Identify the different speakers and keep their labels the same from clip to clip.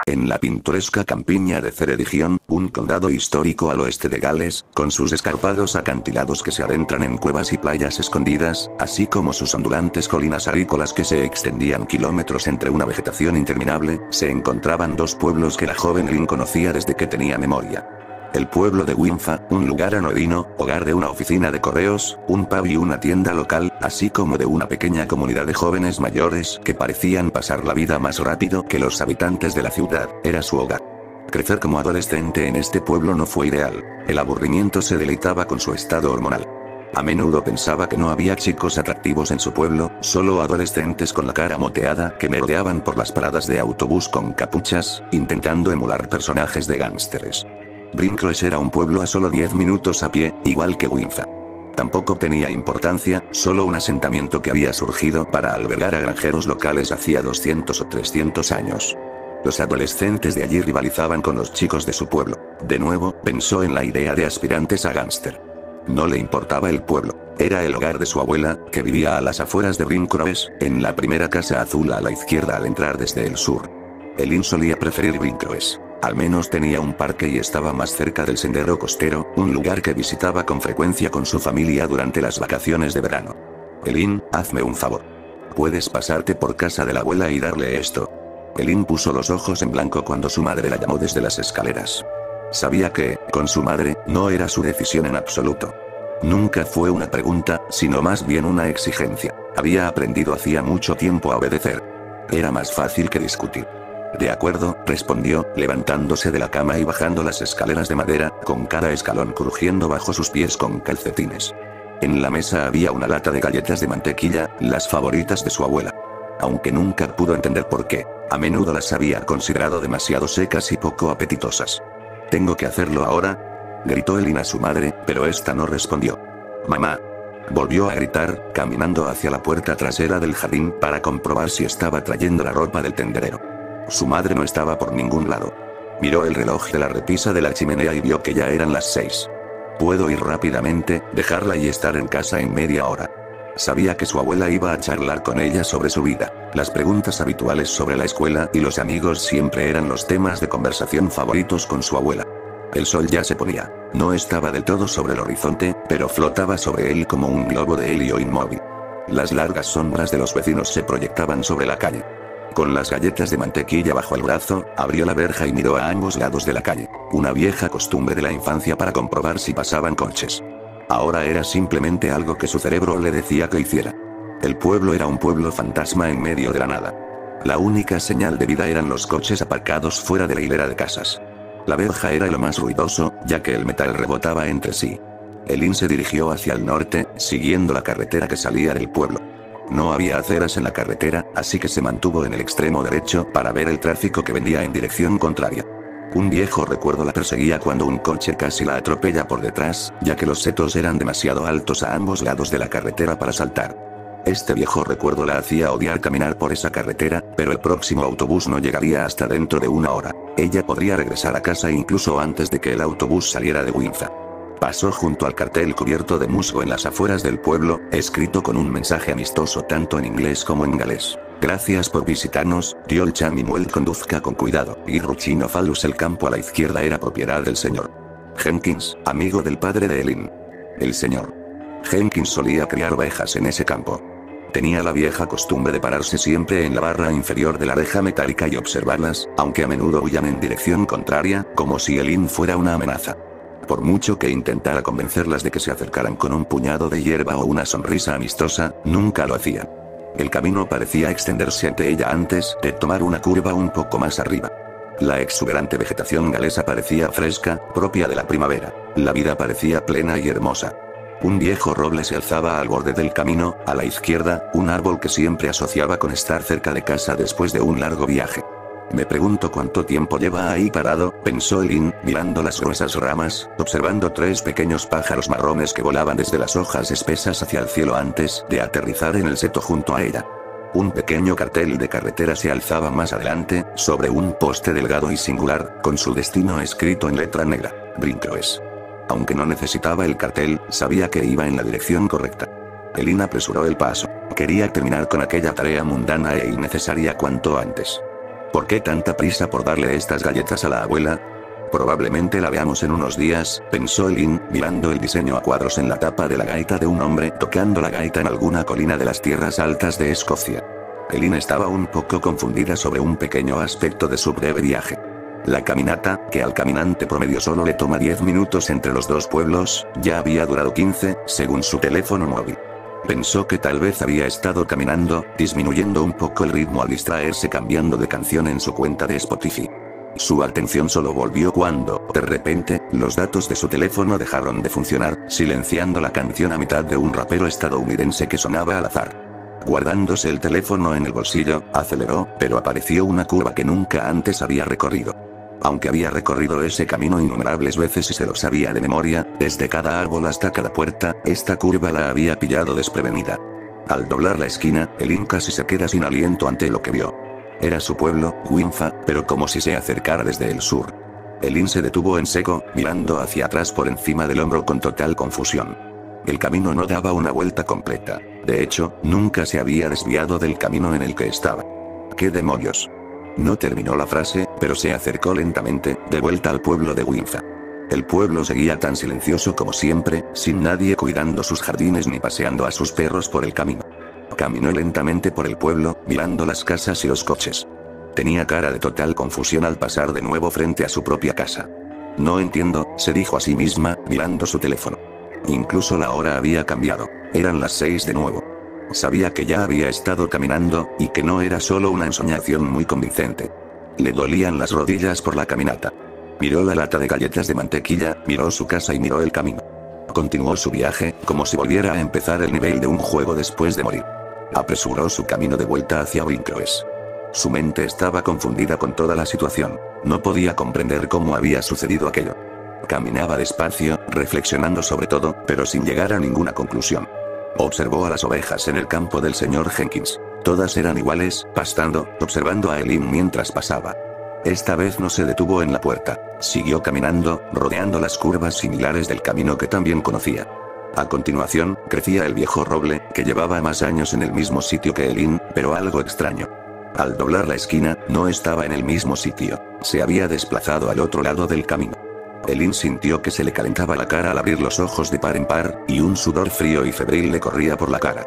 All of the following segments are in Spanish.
Speaker 1: En la pintoresca campiña de Ceredigion, un condado histórico al oeste de Gales, con sus escarpados acantilados que se adentran en cuevas y playas escondidas, así como sus ondulantes colinas agrícolas que se extendían kilómetros entre una vegetación interminable, se encontraban dos pueblos que la joven Lynn conocía desde que tenía memoria. El pueblo de Winfa, un lugar anodino, hogar de una oficina de correos, un pub y una tienda local, así como de una pequeña comunidad de jóvenes mayores que parecían pasar la vida más rápido que los habitantes de la ciudad, era su hogar. Crecer como adolescente en este pueblo no fue ideal. El aburrimiento se deleitaba con su estado hormonal. A menudo pensaba que no había chicos atractivos en su pueblo, solo adolescentes con la cara moteada que merodeaban por las paradas de autobús con capuchas, intentando emular personajes de gángsteres. Brinkloes era un pueblo a solo 10 minutos a pie, igual que Winfa. Tampoco tenía importancia, solo un asentamiento que había surgido para albergar a granjeros locales hacía 200 o 300 años. Los adolescentes de allí rivalizaban con los chicos de su pueblo. De nuevo, pensó en la idea de aspirantes a gángster. No le importaba el pueblo. Era el hogar de su abuela, que vivía a las afueras de Brinkloes, en la primera casa azul a la izquierda al entrar desde el sur. Elin solía preferir Brinkloes. Al menos tenía un parque y estaba más cerca del sendero costero, un lugar que visitaba con frecuencia con su familia durante las vacaciones de verano. Elin, hazme un favor. ¿Puedes pasarte por casa de la abuela y darle esto? Elin puso los ojos en blanco cuando su madre la llamó desde las escaleras. Sabía que, con su madre, no era su decisión en absoluto. Nunca fue una pregunta, sino más bien una exigencia. Había aprendido hacía mucho tiempo a obedecer. Era más fácil que discutir. De acuerdo, respondió, levantándose de la cama y bajando las escaleras de madera, con cada escalón crujiendo bajo sus pies con calcetines. En la mesa había una lata de galletas de mantequilla, las favoritas de su abuela. Aunque nunca pudo entender por qué, a menudo las había considerado demasiado secas y poco apetitosas. ¿Tengo que hacerlo ahora?, gritó Elin a su madre, pero esta no respondió. «Mamá», volvió a gritar, caminando hacia la puerta trasera del jardín para comprobar si estaba trayendo la ropa del tenderero. Su madre no estaba por ningún lado. Miró el reloj de la repisa de la chimenea y vio que ya eran las 6. Puedo ir rápidamente, dejarla y estar en casa en media hora. Sabía que su abuela iba a charlar con ella sobre su vida. Las preguntas habituales sobre la escuela y los amigos siempre eran los temas de conversación favoritos con su abuela. El sol ya se ponía. No estaba del todo sobre el horizonte, pero flotaba sobre él como un globo de helio inmóvil. Las largas sombras de los vecinos se proyectaban sobre la calle. Con las galletas de mantequilla bajo el brazo, abrió la verja y miró a ambos lados de la calle. Una vieja costumbre de la infancia para comprobar si pasaban coches. Ahora era simplemente algo que su cerebro le decía que hiciera. El pueblo era un pueblo fantasma en medio de la nada. La única señal de vida eran los coches aparcados fuera de la hilera de casas. La verja era lo más ruidoso, ya que el metal rebotaba entre sí. Elin se dirigió hacia el norte, siguiendo la carretera que salía del pueblo. No había aceras en la carretera, así que se mantuvo en el extremo derecho para ver el tráfico que venía en dirección contraria. Un viejo recuerdo la perseguía cuando un coche casi la atropella por detrás, ya que los setos eran demasiado altos a ambos lados de la carretera para saltar. Este viejo recuerdo la hacía odiar caminar por esa carretera, pero el próximo autobús no llegaría hasta dentro de una hora. Ella podría regresar a casa incluso antes de que el autobús saliera de Winfa. Pasó junto al cartel cubierto de musgo en las afueras del pueblo, escrito con un mensaje amistoso tanto en inglés como en galés. Gracias por visitarnos, Diol Chamimuel conduzca con cuidado. Y Ruchino Falus, el campo a la izquierda era propiedad del señor Jenkins, amigo del padre de Elin. El señor Jenkins solía criar ovejas en ese campo. Tenía la vieja costumbre de pararse siempre en la barra inferior de la reja metálica y observarlas, aunque a menudo huían en dirección contraria, como si Elin fuera una amenaza. Por mucho que intentara convencerlas de que se acercaran con un puñado de hierba o una sonrisa amistosa, nunca lo hacían. El camino parecía extenderse ante ella antes de tomar una curva un poco más arriba. La exuberante vegetación galesa parecía fresca, propia de la primavera. La vida parecía plena y hermosa. Un viejo roble se alzaba al borde del camino, a la izquierda, un árbol que siempre asociaba con estar cerca de casa después de un largo viaje. Me pregunto cuánto tiempo lleva ahí parado, pensó Elin, mirando las gruesas ramas, observando 3 pequeños pájaros marrones que volaban desde las hojas espesas hacia el cielo antes de aterrizar en el seto junto a ella. Un pequeño cartel de carretera se alzaba más adelante, sobre un poste delgado y singular, con su destino escrito en letra negra: Brinkloes. Aunque no necesitaba el cartel, sabía que iba en la dirección correcta. Elin apresuró el paso. Quería terminar con aquella tarea mundana e innecesaria cuanto antes. ¿Por qué tanta prisa por darle estas galletas a la abuela? Probablemente la veamos en unos días, pensó Elin, mirando el diseño a cuadros en la tapa de la gaita de un hombre tocando la gaita en alguna colina de las tierras altas de Escocia. Elin estaba un poco confundida sobre un pequeño aspecto de su breve viaje. La caminata, que al caminante promedio solo le toma 10 minutos entre los dos pueblos, ya había durado 15, según su teléfono móvil. Pensó que tal vez había estado caminando, disminuyendo un poco el ritmo al distraerse cambiando de canción en su cuenta de Spotify. Su atención solo volvió cuando, de repente, los datos de su teléfono dejaron de funcionar, silenciando la canción a mitad de un rapero estadounidense que sonaba al azar. Guardándose el teléfono en el bolsillo, aceleró, pero apareció una curva que nunca antes había recorrido. Aunque había recorrido ese camino innumerables veces y se lo sabía de memoria, desde cada árbol hasta cada puerta, esta curva la había pillado desprevenida. Al doblar la esquina, Elin casi se queda sin aliento ante lo que vio. Era su pueblo, Winfa, pero como si se acercara desde el sur. Elin se detuvo en seco, mirando hacia atrás por encima del hombro con total confusión. El camino no daba una vuelta completa. De hecho, nunca se había desviado del camino en el que estaba. ¿Qué demonios? No terminó la frase, pero se acercó lentamente, de vuelta al pueblo de Winfa. El pueblo seguía tan silencioso como siempre, sin nadie cuidando sus jardines ni paseando a sus perros por el camino. Caminó lentamente por el pueblo, mirando las casas y los coches. Tenía cara de total confusión al pasar de nuevo frente a su propia casa. No entiendo, se dijo a sí misma, mirando su teléfono. Incluso la hora había cambiado. Eran las 6 de nuevo. Sabía que ya había estado caminando, y que no era solo una ensoñación muy convincente. Le dolían las rodillas por la caminata. Miró la lata de galletas de mantequilla, miró su casa y miró el camino. Continuó su viaje, como si volviera a empezar el nivel de un juego después de morir. Apresuró su camino de vuelta hacia Winkloes. Su mente estaba confundida con toda la situación. No podía comprender cómo había sucedido aquello. Caminaba despacio, reflexionando sobre todo, pero sin llegar a ninguna conclusión. Observó a las ovejas en el campo del señor Jenkins. Todas eran iguales, pastando, observando a Elin mientras pasaba. Esta vez no se detuvo en la puerta. Siguió caminando, rodeando las curvas similares del camino que también conocía. A continuación, crecía el viejo roble, que llevaba más años en el mismo sitio que Elin, pero algo extraño. Al doblar la esquina, no estaba en el mismo sitio. Se había desplazado al otro lado del camino. Elin sintió que se le calentaba la cara al abrir los ojos de par en par, y un sudor frío y febril le corría por la cara.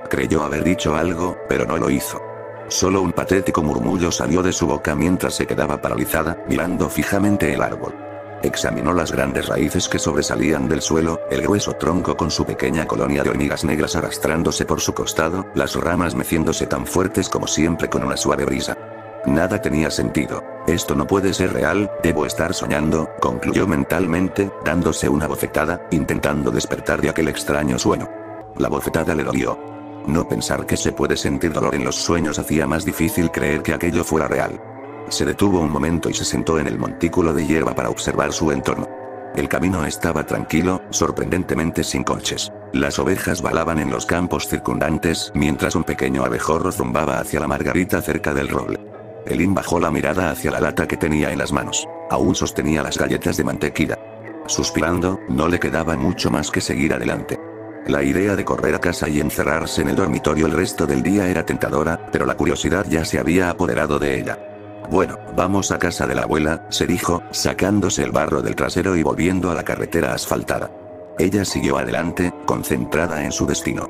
Speaker 1: Creyó haber dicho algo, pero no lo hizo. Solo un patético murmullo salió de su boca mientras se quedaba paralizada, mirando fijamente el árbol. Examinó las grandes raíces que sobresalían del suelo, el grueso tronco con su pequeña colonia de hormigas negras arrastrándose por su costado, las ramas meciéndose tan fuertes como siempre con una suave brisa. Nada tenía sentido. Esto no puede ser real, debo estar soñando, concluyó mentalmente, dándose una bofetada, intentando despertar de aquel extraño sueño. La bofetada le dolió. No pensar que se puede sentir dolor en los sueños hacía más difícil creer que aquello fuera real. Se detuvo un momento y se sentó en el montículo de hierba para observar su entorno. El camino estaba tranquilo, sorprendentemente sin coches. Las ovejas balaban en los campos circundantes, mientras un pequeño abejorro zumbaba hacia la margarita cerca del roble. Elin bajó la mirada hacia la lata que tenía en las manos. Aún sostenía las galletas de mantequilla. Suspirando, no le quedaba mucho más que seguir adelante. La idea de correr a casa y encerrarse en el dormitorio el resto del día era tentadora, pero la curiosidad ya se había apoderado de ella. Bueno, vamos a casa de la abuela, se dijo, sacándose el barro del trasero y volviendo a la carretera asfaltada. Ella siguió adelante, concentrada en su destino.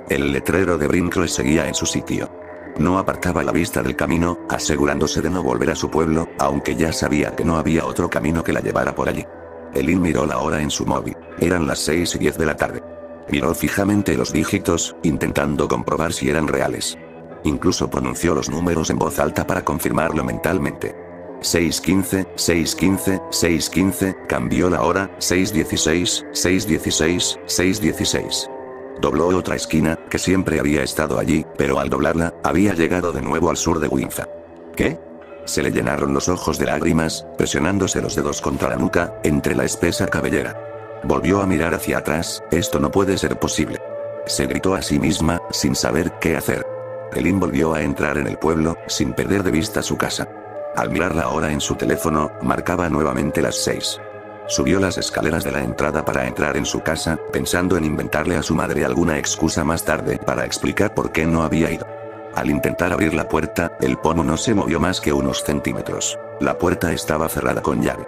Speaker 1: El letrero de Brinklow seguía en su sitio. No apartaba la vista del camino, asegurándose de no volver a su pueblo, aunque ya sabía que no había otro camino que la llevara por allí. Elin miró la hora en su móvil. Eran las 6:10 de la tarde. Miró fijamente los dígitos, intentando comprobar si eran reales. Incluso pronunció los números en voz alta para confirmarlo mentalmente. 6:15, 6:15, 6:15, cambió la hora, 6:16, 6:16, 6:16. Dobló otra esquina, que siempre había estado allí, pero al doblarla, había llegado de nuevo al sur de Winfa. ¿Qué? Se le llenaron los ojos de lágrimas, presionándose los dedos contra la nuca, entre la espesa cabellera. Volvió a mirar hacia atrás, esto no puede ser posible. Se gritó a sí misma, sin saber qué hacer. Elin volvió a entrar en el pueblo, sin perder de vista su casa. Al mirar la hora en su teléfono, marcaba nuevamente las 6. Subió las escaleras de la entrada para entrar en su casa, pensando en inventarle a su madre alguna excusa más tarde para explicar por qué no había ido. Al intentar abrir la puerta, el pomo no se movió más que unos centímetros. La puerta estaba cerrada con llave.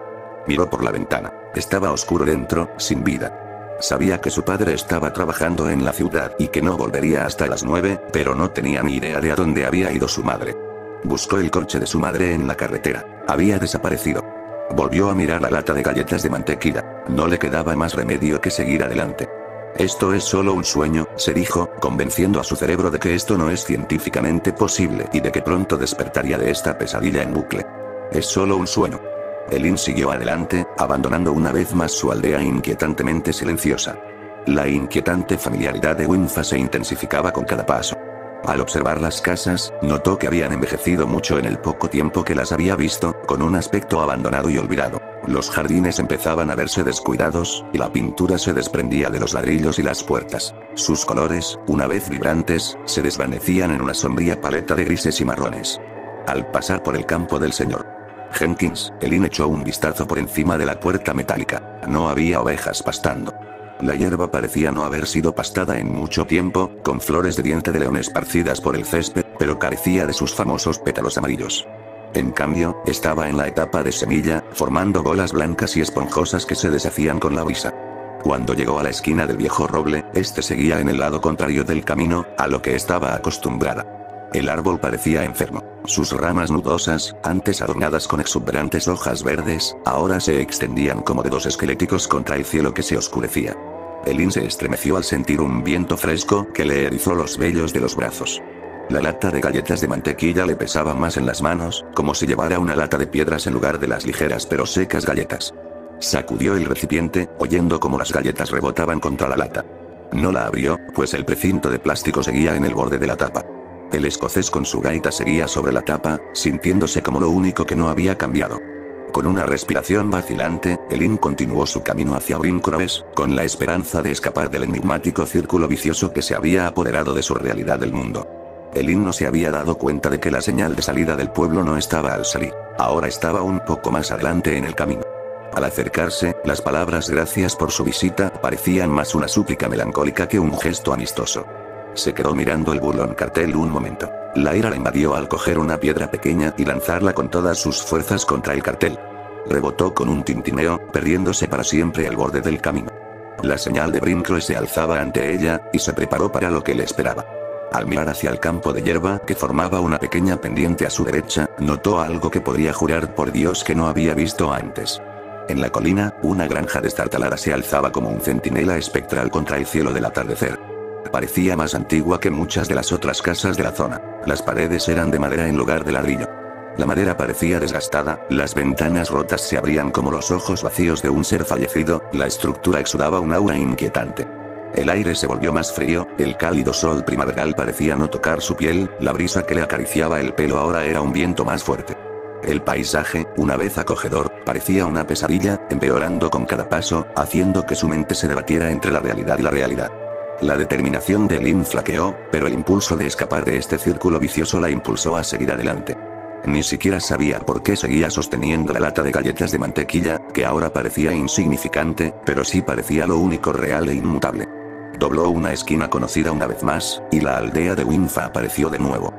Speaker 1: Miró por la ventana. Estaba oscuro dentro, sin vida. Sabía que su padre estaba trabajando en la ciudad y que no volvería hasta las 9, pero no tenía ni idea de a dónde había ido su madre. Buscó el coche de su madre en la carretera. Había desaparecido. Volvió a mirar la lata de galletas de mantequilla. No le quedaba más remedio que seguir adelante. Esto es solo un sueño, se dijo, convenciendo a su cerebro de que esto no es científicamente posible y de que pronto despertaría de esta pesadilla en bucle. Es solo un sueño. Elin siguió adelante, abandonando una vez más su aldea inquietantemente silenciosa. La inquietante familiaridad de Winfa se intensificaba con cada paso. Al observar las casas, notó que habían envejecido mucho en el poco tiempo que las había visto, con un aspecto abandonado y olvidado. Los jardines empezaban a verse descuidados, y la pintura se desprendía de los ladrillos y las puertas. Sus colores, una vez vibrantes, se desvanecían en una sombría paleta de grises y marrones. Al pasar por el campo del señor Jenkins, Elin echó un vistazo por encima de la puerta metálica. No había ovejas pastando. La hierba parecía no haber sido pastada en mucho tiempo, con flores de diente de león esparcidas por el césped, pero carecía de sus famosos pétalos amarillos. En cambio, estaba en la etapa de semilla, formando bolas blancas y esponjosas que se deshacían con la brisa. Cuando llegó a la esquina del viejo roble, este seguía en el lado contrario del camino, a lo que estaba acostumbrada. El árbol parecía enfermo. Sus ramas nudosas, antes adornadas con exuberantes hojas verdes, ahora se extendían como dedos esqueléticos contra el cielo que se oscurecía. Elin se estremeció al sentir un viento fresco que le erizó los vellos de los brazos. La lata de galletas de mantequilla le pesaba más en las manos, como si llevara una lata de piedras en lugar de las ligeras pero secas galletas. Sacudió el recipiente, oyendo cómo las galletas rebotaban contra la lata. No la abrió, pues el precinto de plástico seguía en el borde de la tapa. El escocés con su gaita seguía sobre la tapa, sintiéndose como lo único que no había cambiado. Con una respiración vacilante, Elin continuó su camino hacia Brincroes, con la esperanza de escapar del enigmático círculo vicioso que se había apoderado de su realidad del mundo. Elin no se había dado cuenta de que la señal de salida del pueblo no estaba al salir. Ahora estaba un poco más adelante en el camino. Al acercarse, las palabras "gracias por su visita" parecían más una súplica melancólica que un gesto amistoso. Se quedó mirando el burlón cartel un momento. La ira la invadió al coger una piedra pequeña y lanzarla con todas sus fuerzas contra el cartel. Rebotó con un tintineo, perdiéndose para siempre al borde del camino. La señal de Brincroes se alzaba ante ella, y se preparó para lo que le esperaba. Al mirar hacia el campo de hierba que formaba una pequeña pendiente a su derecha, notó algo que podría jurar por Dios que no había visto antes. En la colina, una granja destartalada se alzaba como un centinela espectral contra el cielo del atardecer. Parecía más antigua que muchas de las otras casas de la zona. Las paredes eran de madera en lugar de ladrillo. La madera parecía desgastada, las ventanas rotas se abrían como los ojos vacíos de un ser fallecido, la estructura exudaba un aura inquietante. El aire se volvió más frío, el cálido sol primaveral parecía no tocar su piel, la brisa que le acariciaba el pelo ahora era un viento más fuerte. El paisaje, una vez acogedor, parecía una pesadilla, empeorando con cada paso, haciendo que su mente se debatiera entre la realidad y la realidad. La determinación de Elin flaqueó, pero el impulso de escapar de este círculo vicioso la impulsó a seguir adelante. Ni siquiera sabía por qué seguía sosteniendo la lata de galletas de mantequilla, que ahora parecía insignificante, pero sí parecía lo único real e inmutable. Dobló una esquina conocida una vez más, y la aldea de Winfa apareció de nuevo.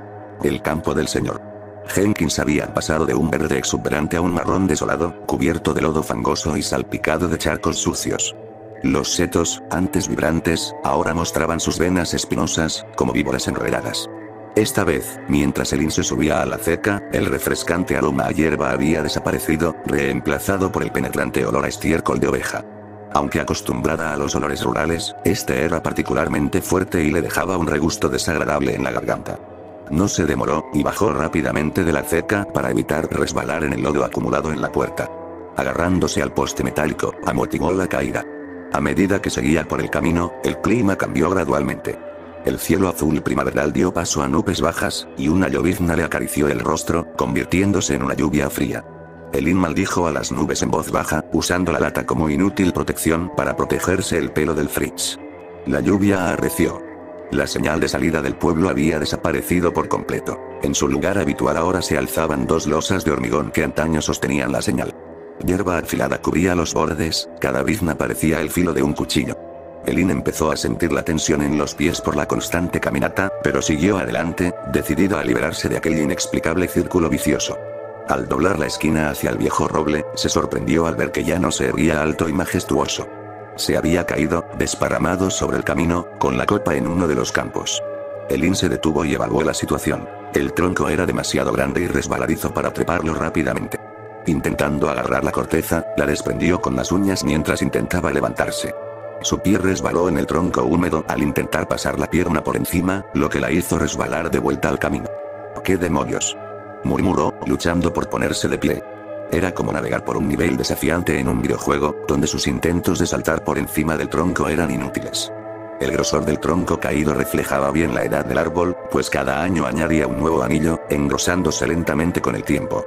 Speaker 1: El campo del señor Jenkins había pasado de un verde exuberante a un marrón desolado, cubierto de lodo fangoso y salpicado de charcos sucios. Los setos, antes vibrantes, ahora mostraban sus venas espinosas, como víboras enredadas. Esta vez, mientras Elin se subía a la cerca, el refrescante aroma a hierba había desaparecido, reemplazado por el penetrante olor a estiércol de oveja. Aunque acostumbrada a los olores rurales, este era particularmente fuerte y le dejaba un regusto desagradable en la garganta. No se demoró, y bajó rápidamente de la cerca para evitar resbalar en el lodo acumulado en la puerta. Agarrándose al poste metálico, amortiguó la caída. A medida que seguía por el camino, el clima cambió gradualmente. El cielo azul primaveral dio paso a nubes bajas, y una llovizna le acarició el rostro, convirtiéndose en una lluvia fría. Elin maldijo a las nubes en voz baja, usando la lata como inútil protección para protegerse el pelo del frizz. La lluvia arreció. La señal de salida del pueblo había desaparecido por completo. En su lugar habitual ahora se alzaban dos losas de hormigón que antaño sostenían la señal. Hierba afilada cubría los bordes, cada bizna parecía el filo de un cuchillo. Elin empezó a sentir la tensión en los pies por la constante caminata, pero siguió adelante, decidido a liberarse de aquel inexplicable círculo vicioso. Al doblar la esquina hacia el viejo roble, se sorprendió al ver que ya no se erguía alto y majestuoso. Se había caído, desparramado sobre el camino, con la copa en uno de los campos. Elin se detuvo y evaluó la situación. El tronco era demasiado grande y resbaladizo para treparlo rápidamente. Intentando agarrar la corteza, la desprendió con las uñas mientras intentaba levantarse. Su pie resbaló en el tronco húmedo al intentar pasar la pierna por encima, lo que la hizo resbalar de vuelta al camino. ¡Qué demonios!, murmuró, luchando por ponerse de pie. Era como navegar por un nivel desafiante en un videojuego, donde sus intentos de saltar por encima del tronco eran inútiles. El grosor del tronco caído reflejaba bien la edad del árbol, pues cada año añadía un nuevo anillo, engrosándose lentamente con el tiempo.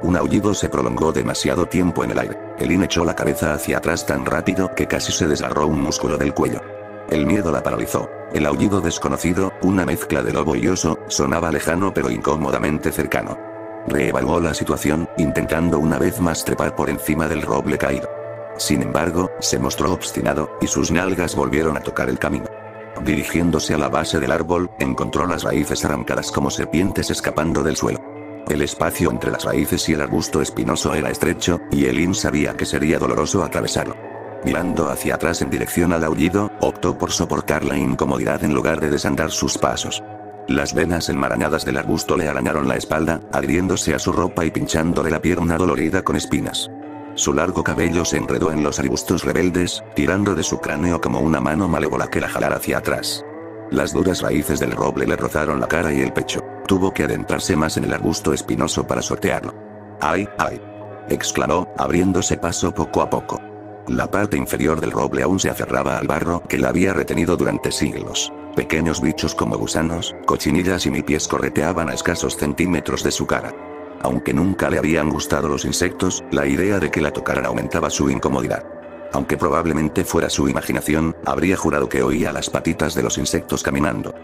Speaker 1: Un aullido se prolongó demasiado tiempo en el aire. Elin echó la cabeza hacia atrás tan rápido que casi se desgarró un músculo del cuello. El miedo la paralizó. El aullido desconocido, una mezcla de lobo y oso, sonaba lejano pero incómodamente cercano. Reevaluó la situación, intentando una vez más trepar por encima del roble caído. Sin embargo, se mostró obstinado, y sus nalgas volvieron a tocar el camino. Dirigiéndose a la base del árbol, encontró las raíces arrancadas como serpientes escapando del suelo. El espacio entre las raíces y el arbusto espinoso era estrecho, y Elin sabía que sería doloroso atravesarlo. Mirando hacia atrás en dirección al aullido, optó por soportar la incomodidad en lugar de desandar sus pasos. Las venas enmarañadas del arbusto le arañaron la espalda, adhiriéndose a su ropa y pinchándole la pierna dolorida con espinas. Su largo cabello se enredó en los arbustos rebeldes, tirando de su cráneo como una mano malévola que la jalara hacia atrás. Las duras raíces del roble le rozaron la cara y el pecho. Tuvo que adentrarse más en el arbusto espinoso para sortearlo. ¡Ay, ay!, exclamó, abriéndose paso poco a poco. La parte inferior del roble aún se aferraba al barro que la había retenido durante siglos. Pequeños bichos como gusanos, cochinillas y pies correteaban a escasos centímetros de su cara. Aunque nunca le habían gustado los insectos, la idea de que la tocaran aumentaba su incomodidad. Aunque probablemente fuera su imaginación, habría jurado que oía las patitas de los insectos caminando.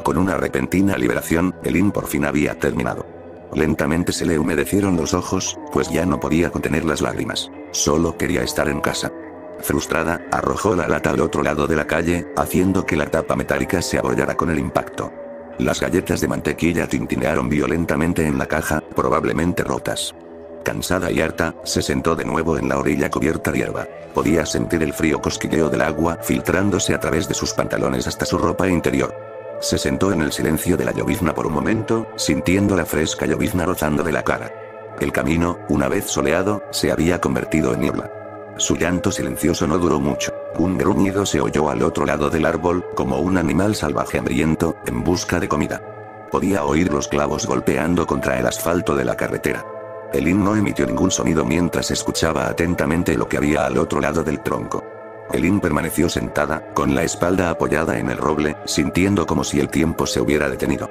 Speaker 1: Con una repentina liberación, Elin por fin había terminado. Lentamente se le humedecieron los ojos, pues ya no podía contener las lágrimas. Solo quería estar en casa. Frustrada, arrojó la lata al otro lado de la calle, haciendo que la tapa metálica se abollara con el impacto. Las galletas de mantequilla tintinearon violentamente en la caja, probablemente rotas. Cansada y harta, se sentó de nuevo en la orilla cubierta de hierba. Podía sentir el frío cosquilleo del agua filtrándose a través de sus pantalones hasta su ropa interior. Se sentó en el silencio de la llovizna por un momento, sintiendo la fresca llovizna rozando de la cara. El camino, una vez soleado, se había convertido en niebla. Su llanto silencioso no duró mucho. Un gruñido se oyó al otro lado del árbol, como un animal salvaje hambriento, en busca de comida. Podía oír los clavos golpeando contra el asfalto de la carretera. Elin no emitió ningún sonido mientras escuchaba atentamente lo que había al otro lado del tronco. Elin permaneció sentada, con la espalda apoyada en el roble, sintiendo como si el tiempo se hubiera detenido.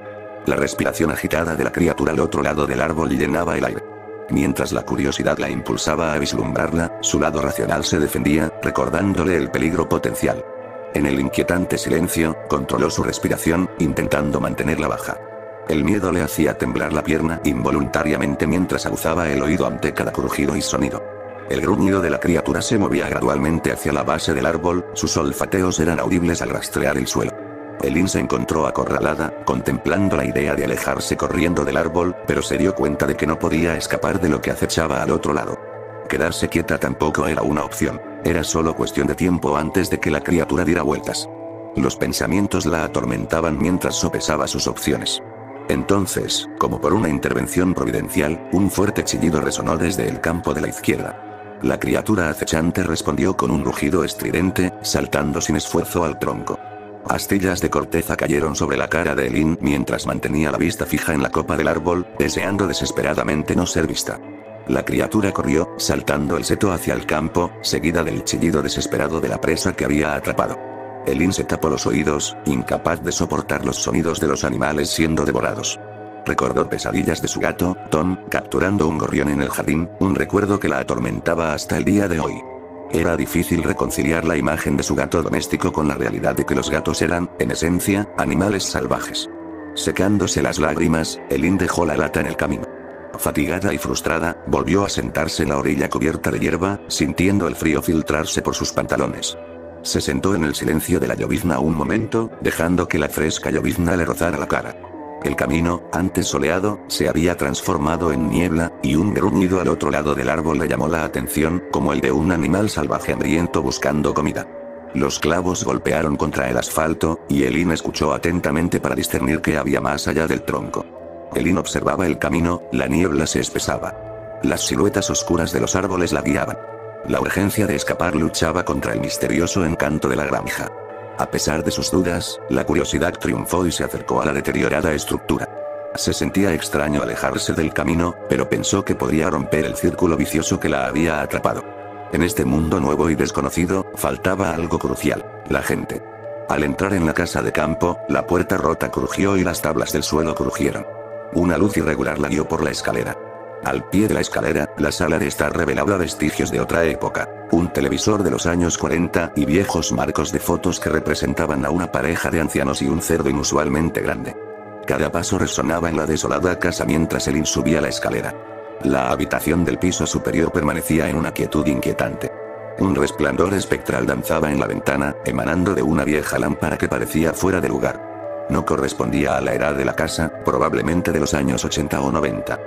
Speaker 1: La respiración agitada de la criatura al otro lado del árbol llenaba el aire. Mientras la curiosidad la impulsaba a vislumbrarla, su lado racional se defendía, recordándole el peligro potencial. En el inquietante silencio, controló su respiración, intentando mantenerla baja. El miedo le hacía temblar la pierna involuntariamente mientras aguzaba el oído ante cada crujido y sonido. El gruñido de la criatura se movía gradualmente hacia la base del árbol, sus olfateos eran audibles al rastrear el suelo. Elin se encontró acorralada, contemplando la idea de alejarse corriendo del árbol, pero se dio cuenta de que no podía escapar de lo que acechaba al otro lado. Quedarse quieta tampoco era una opción. Era solo cuestión de tiempo antes de que la criatura diera vueltas. Los pensamientos la atormentaban mientras sopesaba sus opciones. Entonces, como por una intervención providencial, un fuerte chillido resonó desde el campo de la izquierda. La criatura acechante respondió con un rugido estridente, saltando sin esfuerzo al tronco. Astillas de corteza cayeron sobre la cara de Elin mientras mantenía la vista fija en la copa del árbol, deseando desesperadamente no ser vista. La criatura corrió, saltando el seto hacia el campo, seguida del chillido desesperado de la presa que había atrapado. Elin se tapó los oídos, incapaz de soportar los sonidos de los animales siendo devorados. Recordó pesadillas de su gato, Tom, capturando un gorrión en el jardín, un recuerdo que la atormentaba hasta el día de hoy. Era difícil reconciliar la imagen de su gato doméstico con la realidad de que los gatos eran, en esencia, animales salvajes. Secándose las lágrimas, Elin dejó la lata en el camino. Fatigada y frustrada, volvió a sentarse en la orilla cubierta de hierba, sintiendo el frío filtrarse por sus pantalones. Se sentó en el silencio de la llovizna un momento, dejando que la fresca llovizna le rozara la cara. El camino, antes soleado, se había transformado en niebla, y un gruñido al otro lado del árbol le llamó la atención, como el de un animal salvaje hambriento buscando comida. Los clavos golpearon contra el asfalto, y Elin escuchó atentamente para discernir qué había más allá del tronco. Elin observaba el camino, la niebla se espesaba. Las siluetas oscuras de los árboles la guiaban. La urgencia de escapar luchaba contra el misterioso encanto de la granja. A pesar de sus dudas, la curiosidad triunfó y se acercó a la deteriorada estructura. Se sentía extraño alejarse del camino, pero pensó que podría romper el círculo vicioso que la había atrapado. En este mundo nuevo y desconocido, faltaba algo crucial: la gente. Al entrar en la casa de campo, la puerta rota crujió y las tablas del suelo crujieron. Una luz irregular la guió por la escalera. Al pie de la escalera, la sala de estar revelaba vestigios de otra época, un televisor de los años 40 y viejos marcos de fotos que representaban a una pareja de ancianos y un cerdo inusualmente grande. Cada paso resonaba en la desolada casa mientras Elin subía la escalera. La habitación del piso superior permanecía en una quietud inquietante. Un resplandor espectral danzaba en la ventana, emanando de una vieja lámpara que parecía fuera de lugar. No correspondía a la edad de la casa, probablemente de los años 80 o 90.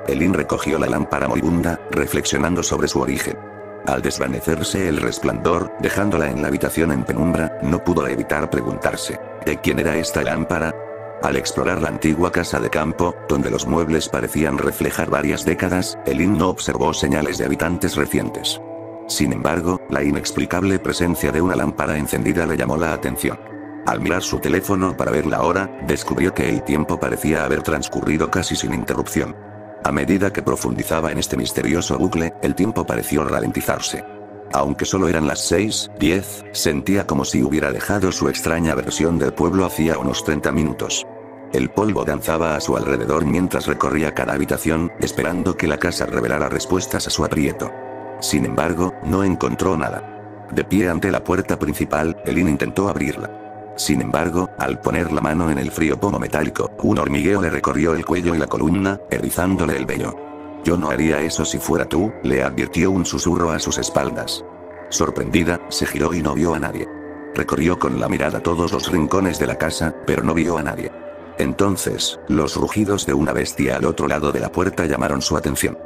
Speaker 1: Elin recogió la lámpara moribunda, reflexionando sobre su origen. Al desvanecerse el resplandor, dejándola en la habitación en penumbra, no pudo evitar preguntarse: ¿de quién era esta lámpara? Al explorar la antigua casa de campo, donde los muebles parecían reflejar varias décadas, Elin no observó señales de habitantes recientes. Sin embargo, la inexplicable presencia de una lámpara encendida le llamó la atención. Al mirar su teléfono para ver la hora, descubrió que el tiempo parecía haber transcurrido casi sin interrupción. A medida que profundizaba en este misterioso bucle, el tiempo pareció ralentizarse. Aunque solo eran las 6:10, sentía como si hubiera dejado su extraña versión del pueblo hacía unos 30 minutos. El polvo danzaba a su alrededor mientras recorría cada habitación, esperando que la casa revelara respuestas a su aprieto. Sin embargo, no encontró nada. De pie ante la puerta principal, Elin intentó abrirla. Sin embargo, al poner la mano en el frío pomo metálico, un hormigueo le recorrió el cuello y la columna, erizándole el vello. «Yo no haría eso si fuera tú», le advirtió un susurro a sus espaldas. Sorprendida, se giró y no vio a nadie. Recorrió con la mirada todos los rincones de la casa, pero no vio a nadie. Entonces, los rugidos de una bestia al otro lado de la puerta llamaron su atención.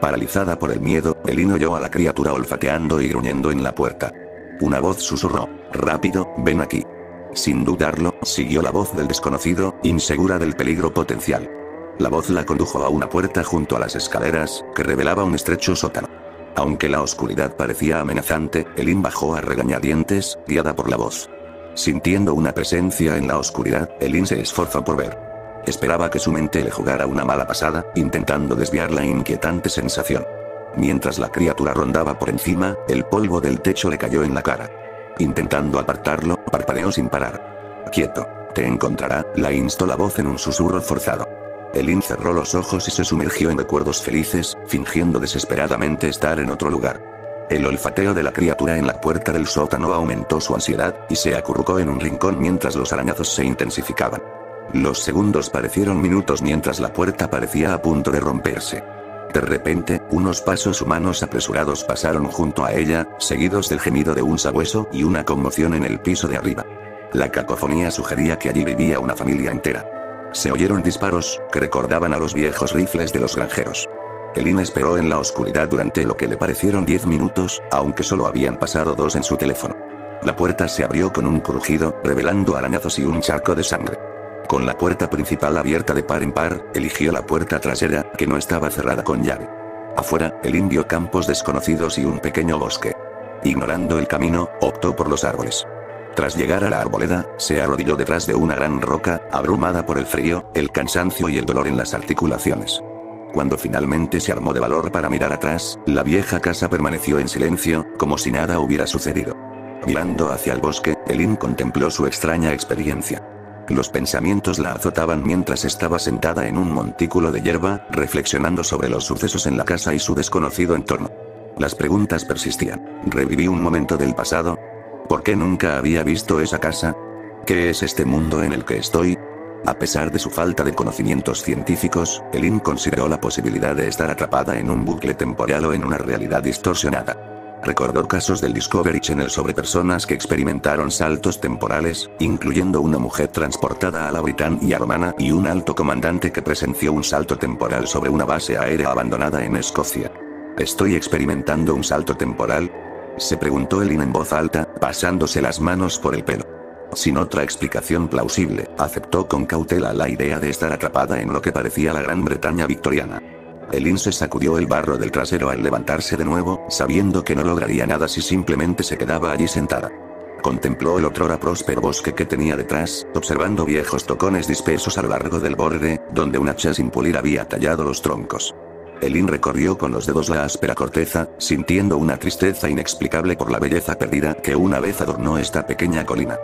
Speaker 1: Paralizada por el miedo, Elin oyó a la criatura olfateando y gruñendo en la puerta. Una voz susurró: «Rápido, ven aquí». Sin dudarlo, siguió la voz del desconocido, insegura del peligro potencial. La voz la condujo a una puerta junto a las escaleras, que revelaba un estrecho sótano. Aunque la oscuridad parecía amenazante, Elin bajó a regañadientes, guiada por la voz. Sintiendo una presencia en la oscuridad, Elin se esforzó por ver. Esperaba que su mente le jugara una mala pasada, intentando desviar la inquietante sensación. Mientras la criatura rondaba por encima, el polvo del techo le cayó en la cara. Intentando apartarlo, parpadeó sin parar. «Quieto. Te encontrará», la instó la voz en un susurro forzado. Elin cerró los ojos y se sumergió en recuerdos felices, fingiendo desesperadamente estar en otro lugar. El olfateo de la criatura en la puerta del sótano aumentó su ansiedad, y se acurrucó en un rincón mientras los arañazos se intensificaban. Los segundos parecieron minutos mientras la puerta parecía a punto de romperse. De repente, unos pasos humanos apresurados pasaron junto a ella, seguidos del gemido de un sabueso y una conmoción en el piso de arriba. La cacofonía sugería que allí vivía una familia entera. Se oyeron disparos, que recordaban a los viejos rifles de los granjeros. Elin esperó en la oscuridad durante lo que le parecieron 10 minutos, aunque solo habían pasado 2 en su teléfono. La puerta se abrió con un crujido, revelando arañazos y un charco de sangre. Con la puerta principal abierta de par en par, eligió la puerta trasera, que no estaba cerrada con llave. Afuera, Elin vio campos desconocidos y un pequeño bosque. Ignorando el camino, optó por los árboles. Tras llegar a la arboleda, se arrodilló detrás de una gran roca, abrumada por el frío, el cansancio y el dolor en las articulaciones. Cuando finalmente se armó de valor para mirar atrás, la vieja casa permaneció en silencio, como si nada hubiera sucedido. Mirando hacia el bosque, Elin contempló su extraña experiencia. Los pensamientos la azotaban mientras estaba sentada en un montículo de hierba, reflexionando sobre los sucesos en la casa y su desconocido entorno. Las preguntas persistían. ¿Reviví un momento del pasado? ¿Por qué nunca había visto esa casa? ¿Qué es este mundo en el que estoy? A pesar de su falta de conocimientos científicos, Elin consideró la posibilidad de estar atrapada en un bucle temporal o en una realidad distorsionada. Recordó casos del Discovery Channel sobre personas que experimentaron saltos temporales, incluyendo una mujer transportada a la Britannia romana y un alto comandante que presenció un salto temporal sobre una base aérea abandonada en Escocia. ¿Estoy experimentando un salto temporal?, se preguntó Elin en voz alta, pasándose las manos por el pelo. Sin otra explicación plausible, aceptó con cautela la idea de estar atrapada en lo que parecía la Gran Bretaña victoriana. Elin se sacudió el barro del trasero al levantarse de nuevo, sabiendo que no lograría nada si simplemente se quedaba allí sentada. Contempló el otrora próspero bosque que tenía detrás, observando viejos tocones dispersos a lo largo del borde, donde un hacha sin pulir había tallado los troncos. Elin recorrió con los dedos la áspera corteza, sintiendo una tristeza inexplicable por la belleza perdida que una vez adornó esta pequeña colina.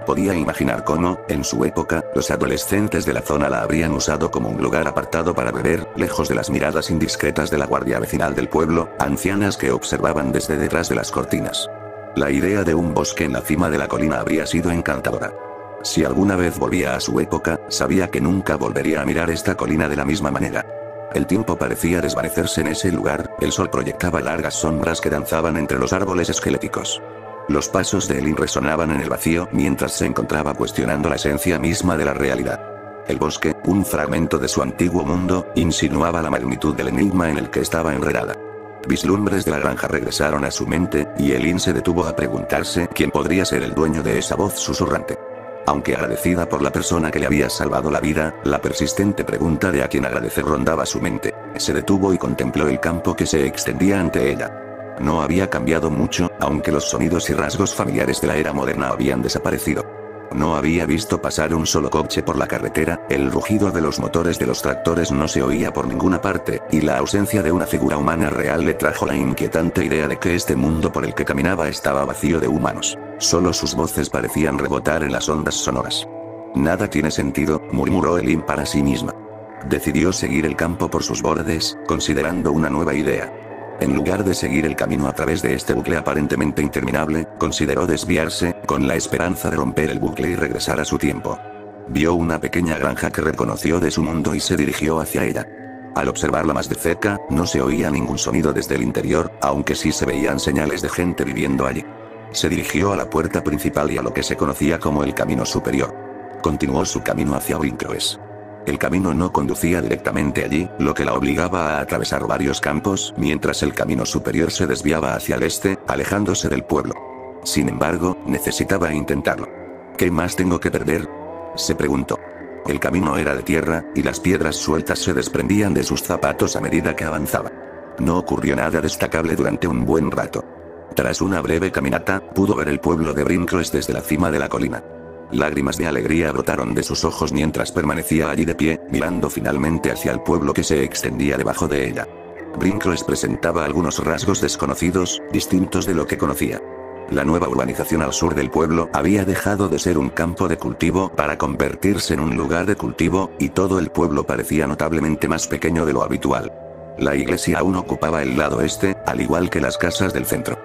Speaker 1: Podía imaginar cómo, en su época, los adolescentes de la zona la habrían usado como un lugar apartado para beber, lejos de las miradas indiscretas de la guardia vecinal del pueblo, ancianas que observaban desde detrás de las cortinas. La idea de un bosque en la cima de la colina habría sido encantadora. Si alguna vez volvía a su época, sabía que nunca volvería a mirar esta colina de la misma manera. El tiempo parecía desvanecerse en ese lugar, el sol proyectaba largas sombras que danzaban entre los árboles esqueléticos. Los pasos de Elin resonaban en el vacío mientras se encontraba cuestionando la esencia misma de la realidad. El bosque, un fragmento de su antiguo mundo, insinuaba la magnitud del enigma en el que estaba enredada. Vislumbres de la granja regresaron a su mente, y Elin se detuvo a preguntarse quién podría ser el dueño de esa voz susurrante. Aunque agradecida por la persona que le había salvado la vida, la persistente pregunta de a quién agradecer rondaba su mente. Se detuvo y contempló el campo que se extendía ante ella. No había cambiado mucho, aunque los sonidos y rasgos familiares de la era moderna habían desaparecido. No había visto pasar un solo coche por la carretera, el rugido de los motores de los tractores no se oía por ninguna parte, y la ausencia de una figura humana real le trajo la inquietante idea de que este mundo por el que caminaba estaba vacío de humanos. Solo sus voces parecían rebotar en las ondas sonoras. Nada tiene sentido, murmuró Elin para sí misma. Decidió seguir el campo por sus bordes, considerando una nueva idea. En lugar de seguir el camino a través de este bucle aparentemente interminable, consideró desviarse, con la esperanza de romper el bucle y regresar a su tiempo. Vio una pequeña granja que reconoció de su mundo y se dirigió hacia ella. Al observarla más de cerca, no se oía ningún sonido desde el interior, aunque sí se veían señales de gente viviendo allí. Se dirigió a la puerta principal y a lo que se conocía como el camino superior. Continuó su camino hacia Brinkloes. El camino no conducía directamente allí, lo que la obligaba a atravesar varios campos, mientras el camino superior se desviaba hacia el este, alejándose del pueblo. Sin embargo, necesitaba intentarlo. ¿Qué más tengo que perder?, se preguntó. El camino era de tierra, y las piedras sueltas se desprendían de sus zapatos a medida que avanzaba. No ocurrió nada destacable durante un buen rato. Tras una breve caminata, pudo ver el pueblo de Brinkloes desde la cima de la colina. Lágrimas de alegría brotaron de sus ojos mientras permanecía allí de pie, mirando finalmente hacia el pueblo que se extendía debajo de ella. Brinkloes presentaba algunos rasgos desconocidos, distintos de lo que conocía. La nueva urbanización al sur del pueblo había dejado de ser un campo de cultivo para convertirse en un lugar de cultivo, y todo el pueblo parecía notablemente más pequeño de lo habitual. La iglesia aún ocupaba el lado este, al igual que las casas del centro.